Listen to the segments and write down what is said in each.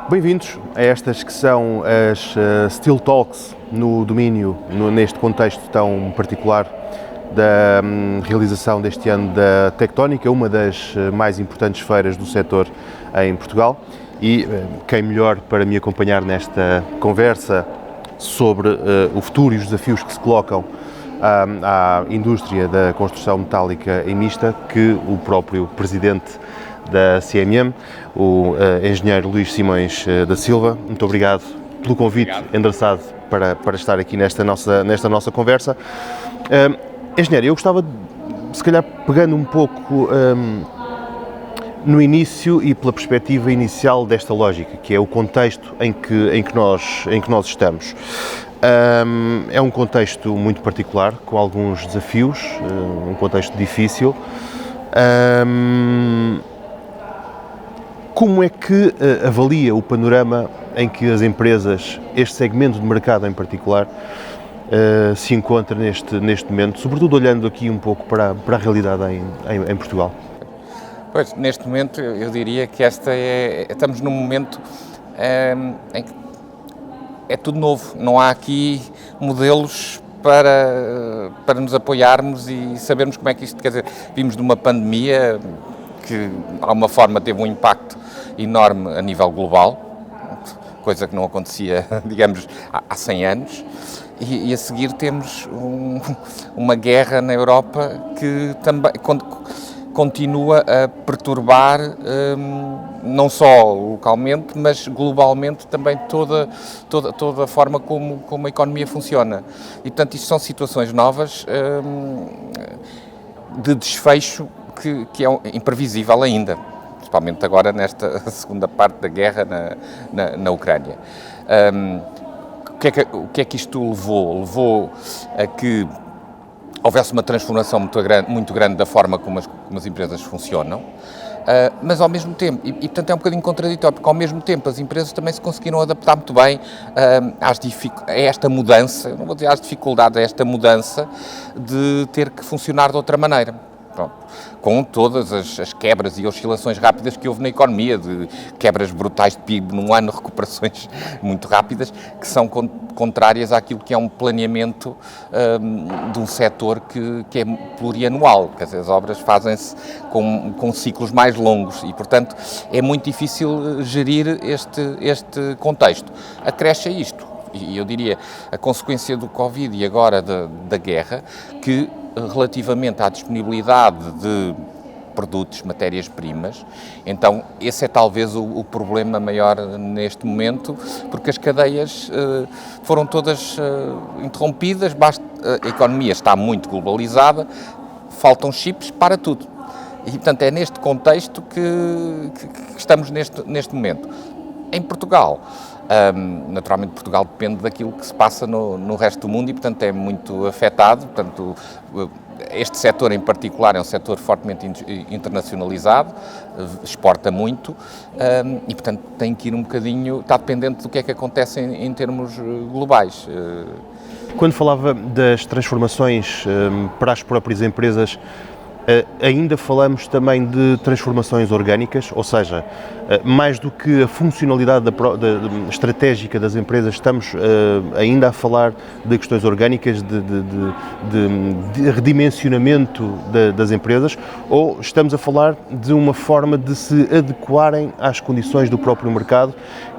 Bem-vindos a estas que são as Steel Talks no domínio, neste contexto tão particular da realização deste ano da Tectónica, uma das mais importantes feiras do setor em Portugal. E quem melhor para me acompanhar nesta conversa sobre o futuro e os desafios que se colocam à indústria da construção metálica e mista que o próprio presidente da CMM, o engenheiro Luís Simões da Silva. Muito obrigado pelo convite endereçado para estar aqui nesta nossa conversa. Engenheiro, eu gostava, se calhar, pegando um pouco no início e pela perspectiva inicial desta lógica, que é o contexto em que nós estamos. É um contexto muito particular, com alguns desafios, um contexto difícil. Como é que avalia o panorama em que as empresas, este segmento de mercado em particular, se encontra neste momento, sobretudo olhando aqui um pouco para a realidade em Portugal? Pois, neste momento eu diria que estamos num momento em que é tudo novo, não há aqui modelos para nos apoiarmos e sabermos como é que isto, quer dizer, vimos de uma pandemia que de alguma forma teve um impacto enorme a nível global, coisa que não acontecia, digamos, há 100 anos, e a seguir temos uma guerra na Europa que também continua a perturbar não só localmente, mas globalmente também toda a forma como a economia funciona. E, portanto, isto são situações novas de desfecho que é imprevisível ainda, principalmente agora nesta segunda parte da guerra na Ucrânia. O que é que isto levou? Levou a que houvesse uma transformação muito grande da forma como as empresas funcionam, mas ao mesmo tempo, e portanto é um bocadinho contraditório, porque ao mesmo tempo as empresas também se conseguiram adaptar muito bem a esta mudança, não vou dizer às dificuldades, a esta mudança de ter que funcionar de outra maneira. Pronto. Com todas as quebras e oscilações rápidas que houve na economia, de quebras brutais de PIB num ano, recuperações muito rápidas, que são contrárias àquilo que é um planeamento de um setor que é plurianual, quer dizer, as obras fazem-se com ciclos mais longos e, portanto, é muito difícil gerir este contexto. Acresce a isto, e eu diria, a consequência do Covid e agora da guerra, que relativamente à disponibilidade de produtos, matérias-primas, então esse é talvez o problema maior neste momento, porque as cadeias foram todas interrompidas, a economia está muito globalizada, faltam chips para tudo. E, portanto, é neste contexto que estamos neste momento. Em Portugal, naturalmente Portugal depende daquilo que se passa no resto do mundo e, portanto, é muito afetado. Portanto, este setor em particular é um setor fortemente internacionalizado, exporta muito e, portanto, tem que ir um bocadinho, está dependente do que é que acontece em termos globais. Quando falava das transformações para as próprias empresas, ainda falamos também de transformações orgânicas, ou seja, mais do que a funcionalidade estratégica das empresas, estamos ainda a falar de questões orgânicas, de redimensionamento das empresas, ou estamos a falar de uma forma de se adequarem às condições do próprio mercado,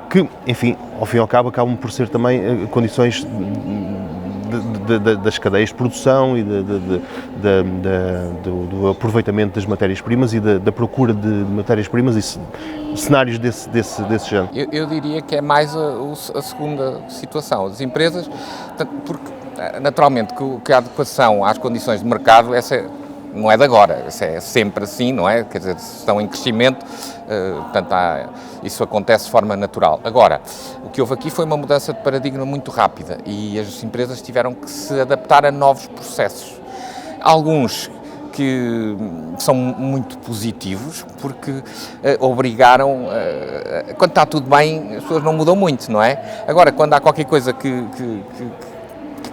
que, enfim, ao fim e ao cabo, acabam por ser também condições das cadeias de produção e do aproveitamento das matérias-primas e da procura de matérias-primas e cenários desse género? Eu diria que é mais a segunda situação. As empresas, porque naturalmente que a adequação às condições de mercado, essa não é de agora, isso é sempre assim, não é? Quer dizer, estão em crescimento, portanto, isso acontece de forma natural. Agora, o que houve aqui foi uma mudança de paradigma muito rápida e as empresas tiveram que se adaptar a novos processos. Alguns que são muito positivos, porque obrigaram, quando está tudo bem, as pessoas não mudam muito, não é? Agora, quando há qualquer coisa que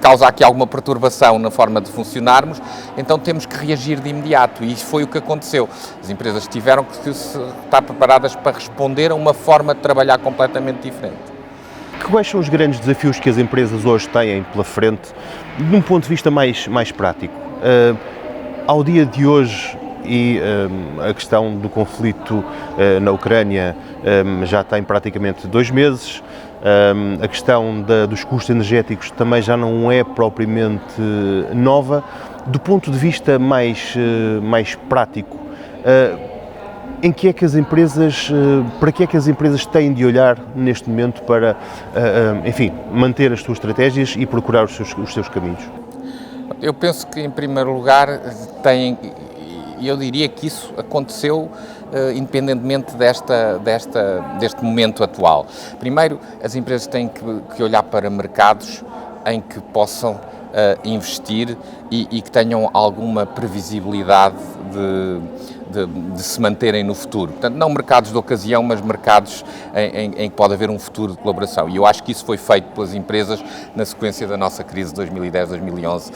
causa aqui alguma perturbação na forma de funcionarmos, então temos que reagir de imediato, e isso foi o que aconteceu. As empresas tiveram que estar preparadas para responder a uma forma de trabalhar completamente diferente. Quais são os grandes desafios que as empresas hoje têm pela frente, de um ponto de vista mais prático? Ao dia de hoje, e a questão do conflito na Ucrânia já tem praticamente 2 meses, a questão dos custos energéticos também já não é propriamente nova. Do ponto de vista mais prático, em que é que as empresas, para que é que as empresas têm de olhar neste momento para, enfim, manter as suas estratégias e procurar os seus caminhos? Eu penso que, em primeiro lugar, eu diria que isso aconteceu independentemente deste momento atual. Primeiro, as empresas têm que olhar para mercados em que possam investir e que tenham alguma previsibilidade de se manterem no futuro. Portanto, não mercados de ocasião, mas mercados em que pode haver um futuro de colaboração. E eu acho que isso foi feito pelas empresas na sequência da nossa crise de 2010-2011,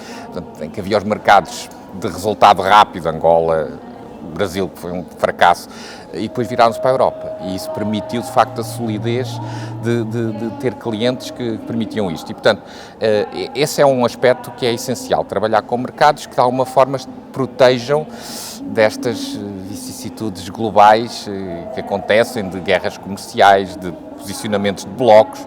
em que havia os mercados de resultado rápido, Angola, Brasil, que foi um fracasso, e depois viraram-se para a Europa. E isso permitiu, de facto, a solidez de ter clientes que permitiam isto. E, portanto, esse é um aspecto que é essencial, trabalhar com mercados que, de alguma forma, protejam destas vicissitudes globais que acontecem, de guerras comerciais, de posicionamentos de blocos,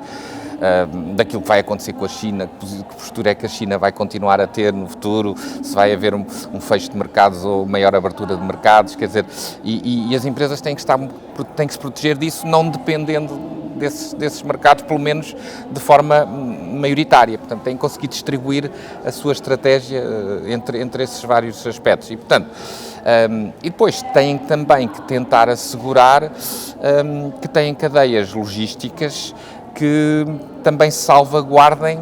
daquilo que vai acontecer com a China, que postura é que a China vai continuar a ter no futuro, se vai haver um fecho de mercados ou maior abertura de mercados, quer dizer, e as empresas têm que se proteger disso, não dependendo desses mercados, pelo menos de forma maioritária. Portanto, têm que conseguir distribuir a sua estratégia entre esses vários aspectos. E, portanto, e depois têm também que tentar assegurar que têm cadeias logísticas que também se salvaguardem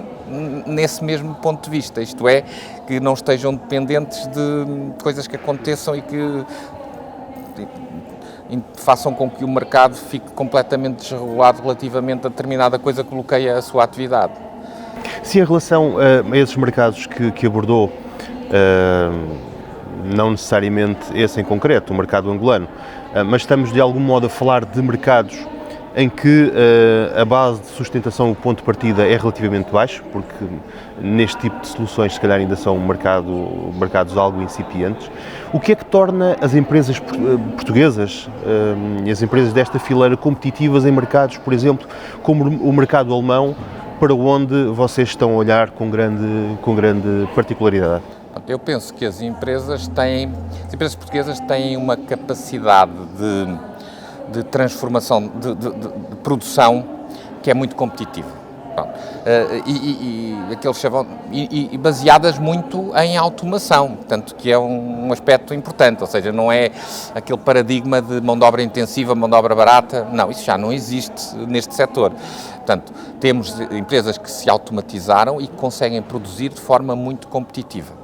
nesse mesmo ponto de vista, isto é, que não estejam dependentes de coisas que aconteçam e que façam com que o mercado fique completamente desregulado relativamente a determinada coisa que bloqueia a sua atividade. Se em relação a esses mercados que abordou, não necessariamente esse em concreto, o mercado angolano, mas estamos de algum modo a falar de mercados em que a base de sustentação, o ponto de partida é relativamente baixo, porque neste tipo de soluções se calhar ainda são mercados algo incipientes. O que é que torna as empresas portuguesas e as empresas desta fileira competitivas em mercados, por exemplo, como o mercado alemão, para onde vocês estão a olhar com grande particularidade? Eu penso que as empresas portuguesas têm uma capacidade de transformação, de produção que é muito competitiva. E baseadas muito em automação, portanto, que é um aspecto importante, ou seja, não é aquele paradigma de mão de obra intensiva, mão de obra barata, não, isso já não existe neste setor. Portanto, temos empresas que se automatizaram e que conseguem produzir de forma muito competitiva.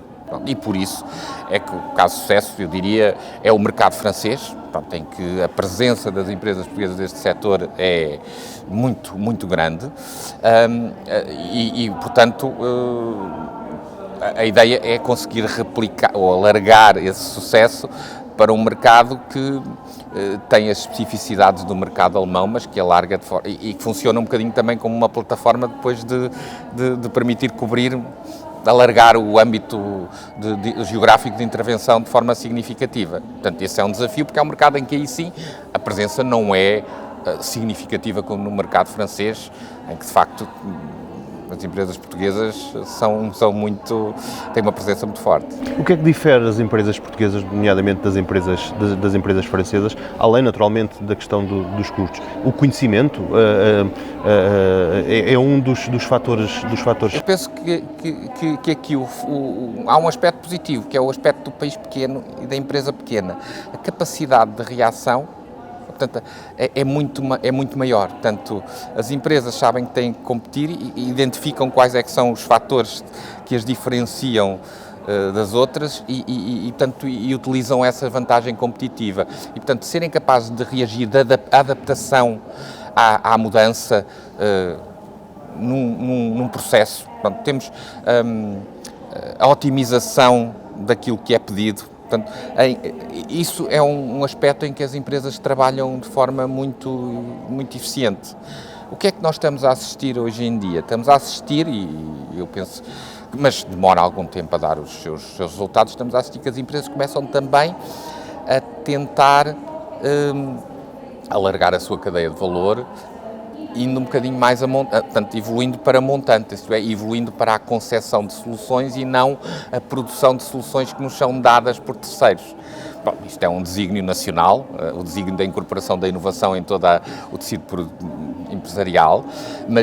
E por isso é que o caso de sucesso, eu diria, é o mercado francês, em que a presença das empresas portuguesas deste setor é muito, muito grande portanto, a ideia é conseguir replicar ou alargar esse sucesso para um mercado que tem as especificidades do mercado alemão, mas que alarga de forma, e que funciona um bocadinho também como uma plataforma depois de permitir alargar o âmbito geográfico de intervenção de forma significativa. Portanto, esse é um desafio, porque é um mercado em que aí sim a presença não é significativa como no mercado francês, em que de facto as empresas portuguesas têm uma presença muito forte. O que é que difere as empresas portuguesas, nomeadamente das empresas francesas, além naturalmente da questão dos custos? O conhecimento é um dos fatores. Eu penso que aqui há um aspecto positivo, que é o aspecto do país pequeno e da empresa pequena. A capacidade de reação, portanto, é muito maior. Portanto, as empresas sabem que têm que competir e identificam quais é que são os fatores que as diferenciam das outras e utilizam essa vantagem competitiva. E, portanto, serem capazes de reagir, da adaptação à mudança num processo. Portanto, temos a otimização daquilo que é pedido. Portanto, isso é um aspecto em que as empresas trabalham de forma muito eficiente. O que é que nós estamos a assistir hoje em dia? Estamos a assistir, e eu penso, mas demora algum tempo a dar os seus resultados, estamos a assistir que as empresas começam também a tentar alargar a sua cadeia de valor, indo um bocadinho mais portanto, evoluindo para montante, isto é, evoluindo para a concepção de soluções e não a produção de soluções que nos são dadas por terceiros. Bom, isto é um desígnio nacional, o desígnio da incorporação da inovação em todo o tecido empresarial,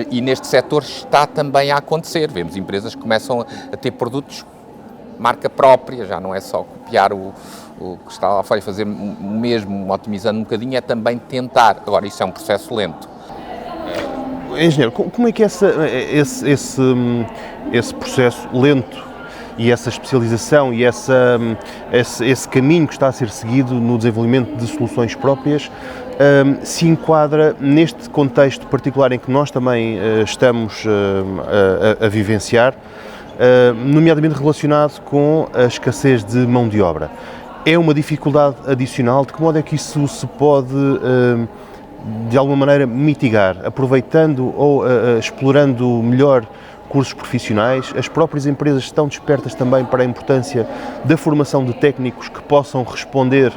e neste setor está também a acontecer. Vemos empresas que começam a ter produtos marca própria, já não é só copiar o que está lá fora e fazer o mesmo, otimizando um bocadinho, é também tentar. Agora, isso é um processo lento. Engenheiro, como é que esse processo lento e essa especialização e esse caminho que está a ser seguido no desenvolvimento de soluções próprias se enquadra neste contexto particular em que nós também estamos a vivenciar, nomeadamente relacionado com a escassez de mão de obra? É uma dificuldade adicional? De que modo é que isso se pode de alguma maneira mitigar, aproveitando ou explorando melhor cursos profissionais? As próprias empresas estão despertas também para a importância da formação de técnicos que possam responder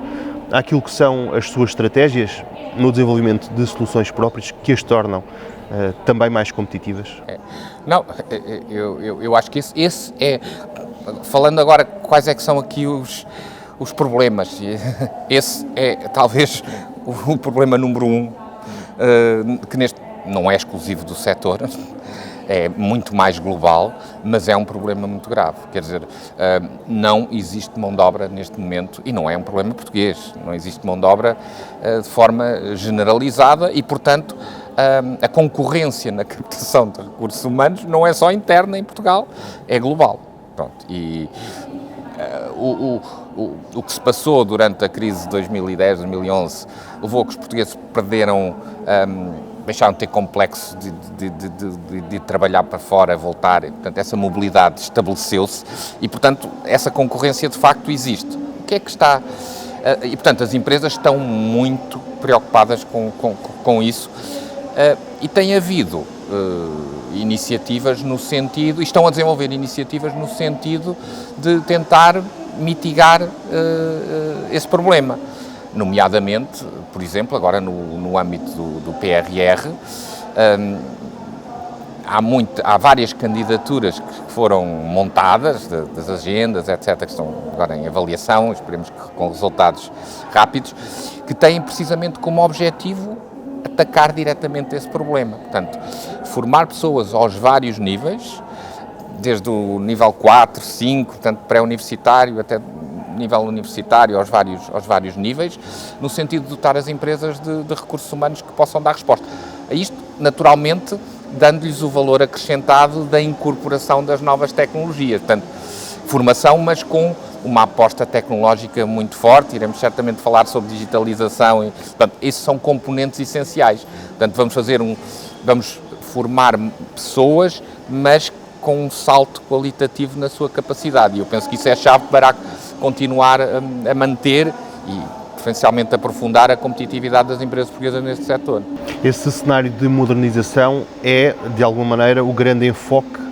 àquilo que são as suas estratégias no desenvolvimento de soluções próprias que as tornam também mais competitivas? Não, eu acho que esse é, falando agora quais é que são aqui os problemas, esse é talvez o problema número um, que neste não é exclusivo do setor, é muito mais global, mas é um problema muito grave. Quer dizer, não existe mão de obra neste momento, e não é um problema português, não existe mão de obra de forma generalizada e, portanto, a concorrência na captação de recursos humanos não é só interna em Portugal, é global. Pronto, e o que se passou durante a crise de 2010, 2011, levou a que os portugueses deixaram de ter complexo de trabalhar para fora, voltar, portanto, essa mobilidade estabeleceu-se e, portanto, essa concorrência de facto existe. O que é que está... E, portanto, as empresas estão muito preocupadas com isso e tem havido iniciativas no sentido, e estão a desenvolver iniciativas no sentido de tentar mitigar esse problema. Nomeadamente, por exemplo, agora no âmbito do PRR, há várias candidaturas que foram montadas, das agendas, etc., que estão agora em avaliação, esperemos que com resultados rápidos, que têm precisamente como objetivo atacar diretamente esse problema. Portanto, formar pessoas aos vários níveis, desde o nível 4, 5, portanto, pré-universitário até nível universitário, aos vários níveis, no sentido de dotar as empresas de recursos humanos que possam dar resposta. A isto, naturalmente, dando-lhes o valor acrescentado da incorporação das novas tecnologias. Portanto, formação, mas com uma aposta tecnológica muito forte. Iremos certamente falar sobre digitalização. Portanto, esses são componentes essenciais. Portanto, vamos formar pessoas, mas com um salto qualitativo na sua capacidade. E eu penso que isso é a chave para continuar a manter e, potencialmente, aprofundar a competitividade das empresas portuguesas neste setor. Esse cenário de modernização é, de alguma maneira, o grande enfoque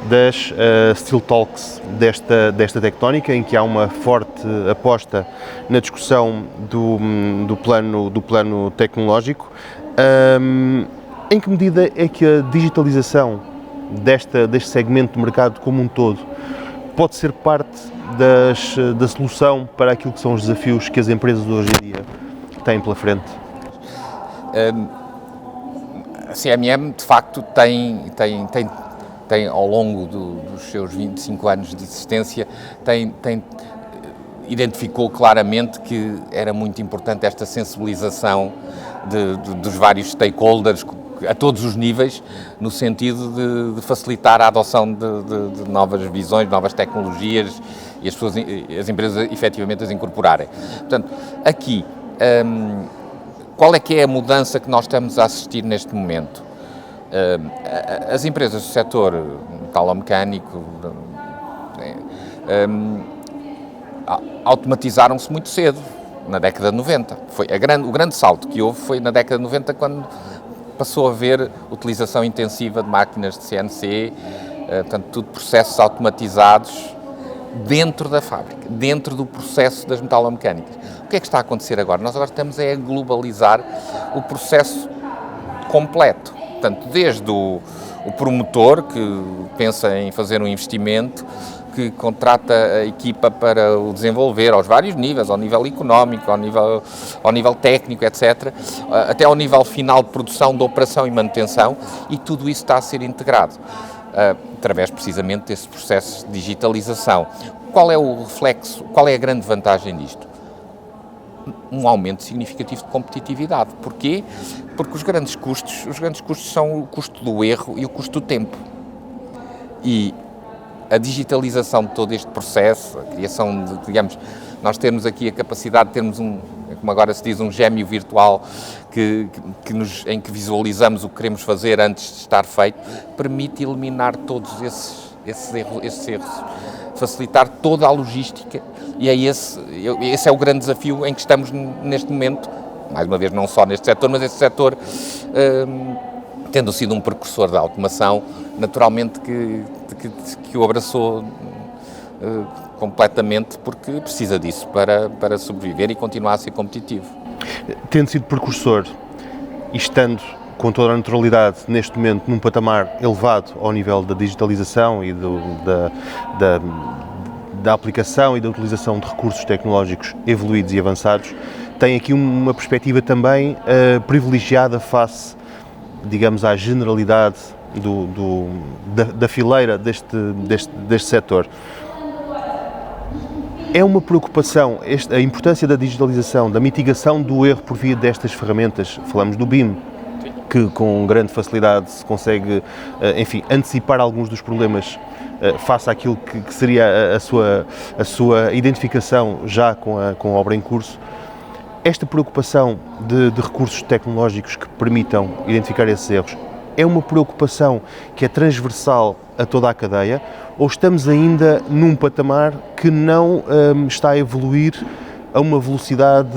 das Steel Talks desta tectónica, em que há uma forte aposta na discussão do plano tecnológico. Em que medida é que a digitalização deste segmento de mercado como um todo pode ser parte da solução para aquilo que são os desafios que as empresas hoje em dia têm pela frente? A CMM, de facto, tem ao longo dos seus 25 anos de existência, identificou claramente que era muito importante esta sensibilização dos vários stakeholders a todos os níveis, no sentido de facilitar a adoção de novas visões, novas tecnologias e as empresas efetivamente as incorporarem. Portanto, aqui, qual é que é a mudança que nós estamos a assistir neste momento? As empresas do setor metalomecânico automatizaram-se muito cedo, na década de 90. O grande salto que houve foi na década de 90, quando passou a haver utilização intensiva de máquinas de CNC, portanto, tudo processos automatizados dentro da fábrica, dentro do processo das metalomecânicas. O que é que está a acontecer agora? Nós agora estamos a globalizar o processo completo. Portanto, desde o promotor, que pensa em fazer um investimento, que contrata a equipa para o desenvolver aos vários níveis, ao nível económico, ao nível técnico, etc., até ao nível final de produção, de operação e manutenção, e tudo isso está a ser integrado através precisamente desses processos de digitalização. Qual é o reflexo, qual é a grande vantagem disto? Um aumento significativo de competitividade. Porquê? Porque os grandes custos são o custo do erro e o custo do tempo. E a digitalização de todo este processo, a criação de, digamos, nós temos aqui a capacidade de termos como agora se diz, um gêmeo virtual em que visualizamos o que queremos fazer antes de estar feito, permite eliminar todos esses erros, facilitar toda a logística, e esse é o grande desafio em que estamos neste momento, mais uma vez não só neste setor, mas este setor, tendo sido um precursor da automação, naturalmente que o abraçou completamente, porque precisa disso para sobreviver e continuar a ser competitivo. Tendo sido precursor e estando com toda a naturalidade neste momento num patamar elevado ao nível da digitalização e da aplicação e da utilização de recursos tecnológicos evoluídos e avançados, tem aqui uma perspectiva também privilegiada face, digamos, à generalidade da fileira deste setor. É uma preocupação a importância da digitalização, da mitigação do erro por via destas ferramentas. Falamos do BIM, que com grande facilidade se consegue, antecipar alguns dos problemas face àquilo que seria a sua identificação já com a obra em curso. Esta preocupação de recursos tecnológicos que permitam identificar esses erros é uma preocupação que é transversal a toda a cadeia, ou estamos ainda num patamar que não está a evoluir a uma velocidade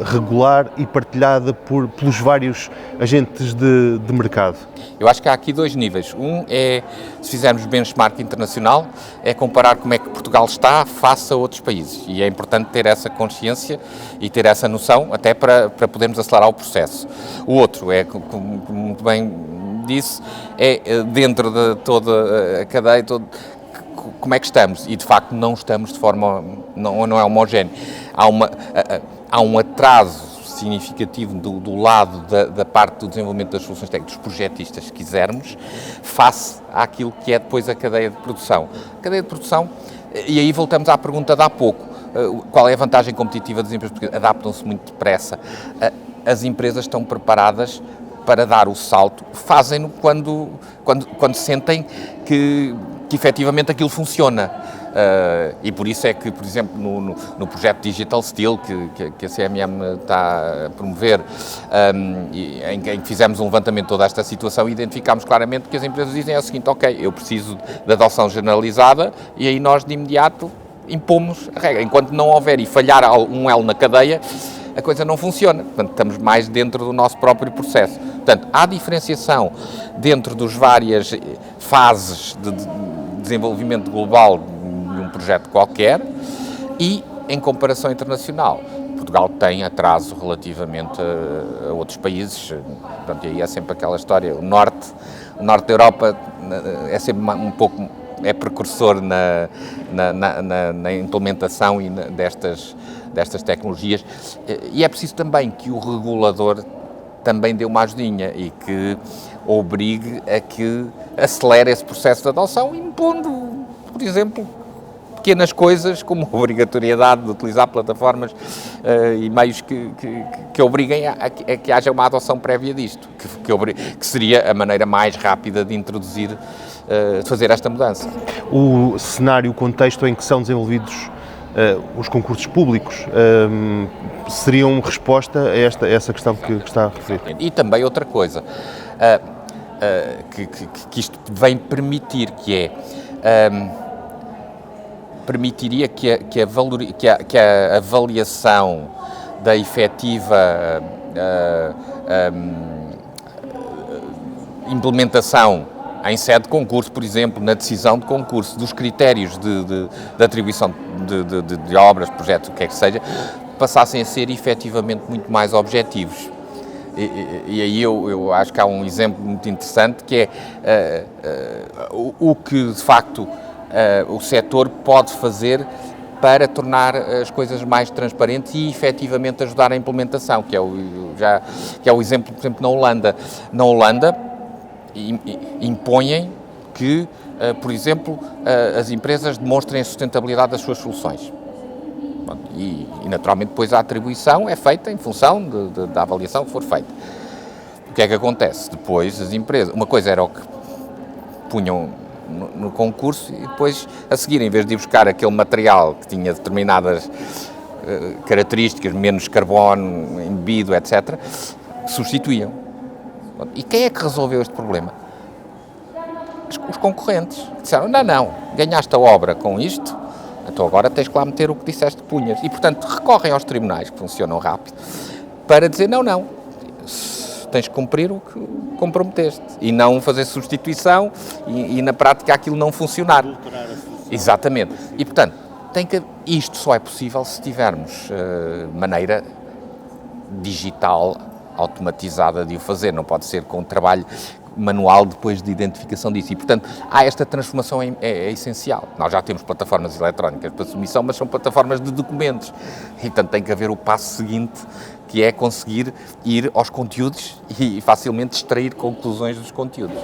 regular e partilhada pelos vários agentes de mercado? Eu acho que há aqui dois níveis. Um é, se fizermos benchmark internacional, é comparar como é que Portugal está face a outros países. E é importante ter essa consciência e ter essa noção até para podermos acelerar o processo. O outro é, como muito bem disse, é dentro de toda a cadeia, como é que estamos. E de facto não estamos de forma, não é homogéneo. Há um atraso significativo do lado da parte do desenvolvimento das soluções técnicas, dos projetistas, se quisermos, face àquilo que é depois a cadeia de produção. A cadeia de produção, e aí voltamos à pergunta de há pouco, qual é a vantagem competitiva das empresas? Porque adaptam-se muito depressa. As empresas estão preparadas para dar o salto, fazem-no quando sentem que efetivamente aquilo funciona. E por isso é que, por exemplo, no projeto Digital Steel, que a CMM está a promover, em que fizemos um levantamento de toda esta situação, identificámos claramente que as empresas dizem o seguinte: ok, eu preciso de adoção generalizada, e aí nós de imediato impomos a regra. Enquanto não houver e falhar um elo na cadeia, a coisa não funciona. Portanto, estamos mais dentro do nosso próprio processo. Portanto, há diferenciação dentro das várias fases de desenvolvimento global de um projeto qualquer e em comparação internacional. Portugal tem atraso relativamente a outros países. Portanto, e aí é sempre aquela história. O norte da Europa é sempre um pouco precursor na implementação e destas tecnologias, e é preciso também que o regulador também dê uma ajudinha e que obrigue a que acelere esse processo de adoção, impondo, por exemplo, pequenas coisas como a obrigatoriedade de utilizar plataformas e meios que obriguem a que haja uma adoção prévia disto, que seria a maneira mais rápida de introduzir, de fazer esta mudança. O cenário, o contexto em que são desenvolvidos os concursos públicos seriam resposta a essa questão que está a referir? E também outra coisa, que isto vem permitir, que é permitiria que a avaliação da efetiva implementação em sede de concurso, por exemplo, na decisão de concurso, dos critérios de atribuição de obras, projetos, o que é que seja, passassem a ser efetivamente muito mais objetivos. E aí eu acho que há um exemplo muito interessante, que é o que, de facto, o setor pode fazer para tornar as coisas mais transparentes e efetivamente ajudar a implementação, que é o exemplo, por exemplo, na Holanda. Na Holanda, impõem que, por exemplo, as empresas demonstrem a sustentabilidade das suas soluções. E naturalmente depois a atribuição é feita em função da avaliação que for feita. O que é que acontece? Depois as empresas, uma coisa era o que punham no concurso e depois a seguir, em vez de ir buscar aquele material que tinha determinadas características, menos carbono embebido, etc., substituíam. E quem é que resolveu este problema? Os concorrentes. Disseram, não, ganhaste a obra com isto, então agora tens que lá meter o que disseste que punhas. E, portanto, recorrem aos tribunais, que funcionam rápido, para dizer, não, tens que cumprir o que comprometeste. E não fazer substituição e na prática aquilo não funcionar. Exatamente. E, portanto, isto só é possível se tivermos maneira digital, automatizada de o fazer. Não pode ser com trabalho manual depois de identificação disso. E, portanto, esta transformação é essencial. Nós já temos plataformas eletrónicas para submissão, mas são plataformas de documentos. E, portanto, tem que haver o passo seguinte, que é conseguir ir aos conteúdos e facilmente extrair conclusões dos conteúdos.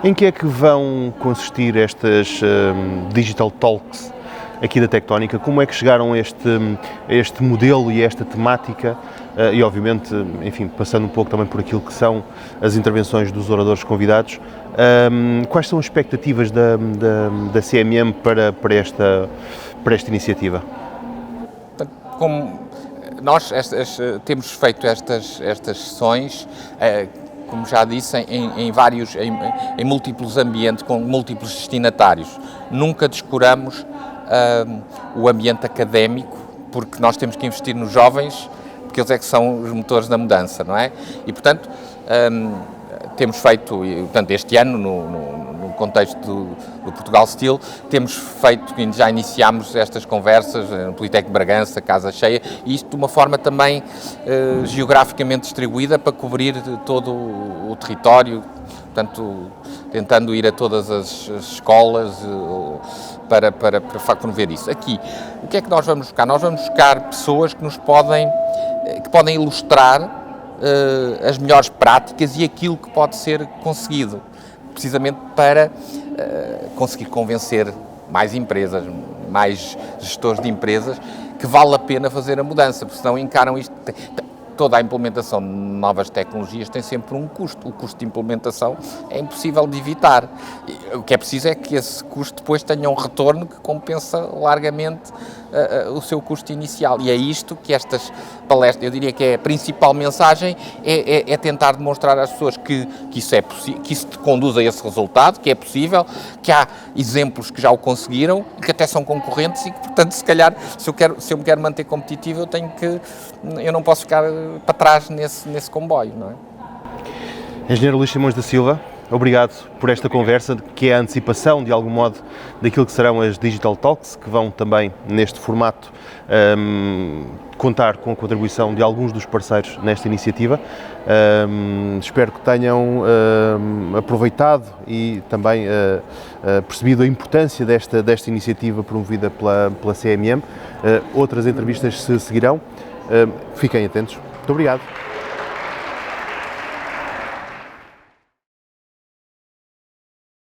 Em que é que vão consistir estas Digital Talks aqui da Tectónica? Como é que chegaram a este modelo e a esta temática? E, obviamente, enfim, passando um pouco também por aquilo que são as intervenções dos oradores convidados, quais são as expectativas da CMM para esta iniciativa? Como nós temos feito estas sessões, como já disse, em múltiplos ambientes, com múltiplos destinatários. Nunca descuramos o ambiente académico, porque nós temos que investir nos jovens, porque eles é que são os motores da mudança, não é? E, portanto, temos feito, portanto, este ano, no contexto do Portugal Steel, temos feito, já iniciámos estas conversas no Politécnico de Bragança, Casa Cheia, e isto de uma forma também geograficamente distribuída para cobrir todo o território, portanto, tentando ir a todas as escolas para de facto promover isso. Aqui, o que é que nós vamos buscar? Nós vamos buscar pessoas que podem ilustrar as melhores práticas e aquilo que pode ser conseguido, precisamente para conseguir convencer mais empresas, mais gestores de empresas, que vale a pena fazer a mudança, porque senão encaram isto. Toda a implementação de novas tecnologias tem sempre um custo. O custo de implementação é impossível de evitar. O que é preciso é que esse custo depois tenha um retorno que compensa largamente o seu custo inicial. E é isto que estas palestras, eu diria que é a principal mensagem, é tentar demonstrar às pessoas que isso é possível, que isso conduz a esse resultado, que é possível, que há exemplos que já o conseguiram e que até são concorrentes e que, portanto, se calhar, se eu me quero manter competitivo, eu não posso ficar para trás nesse comboio, não é? Engenheiro Luís Simões da Silva, obrigado por esta conversa, que é a antecipação, de algum modo, daquilo que serão as Digital Talks, que vão também, neste formato, contar com a contribuição de alguns dos parceiros nesta iniciativa. Espero que tenham aproveitado e também percebido a importância desta iniciativa promovida pela CMM. Outras entrevistas se seguirão. Fiquem atentos. Muito obrigado.